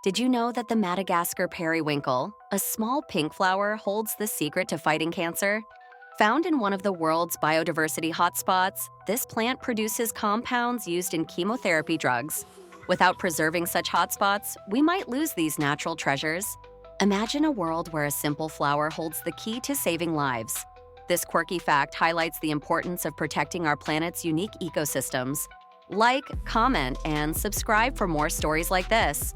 Did you know that the Madagascar periwinkle, a small pink flower, holds the secret to fighting cancer? Found in one of the world's biodiversity hotspots, this plant produces compounds used in chemotherapy drugs. Without preserving such hotspots, we might lose these natural treasures. Imagine a world where a simple flower holds the key to saving lives. This quirky fact highlights the importance of protecting our planet's unique ecosystems. Like, comment, and subscribe for more stories like this.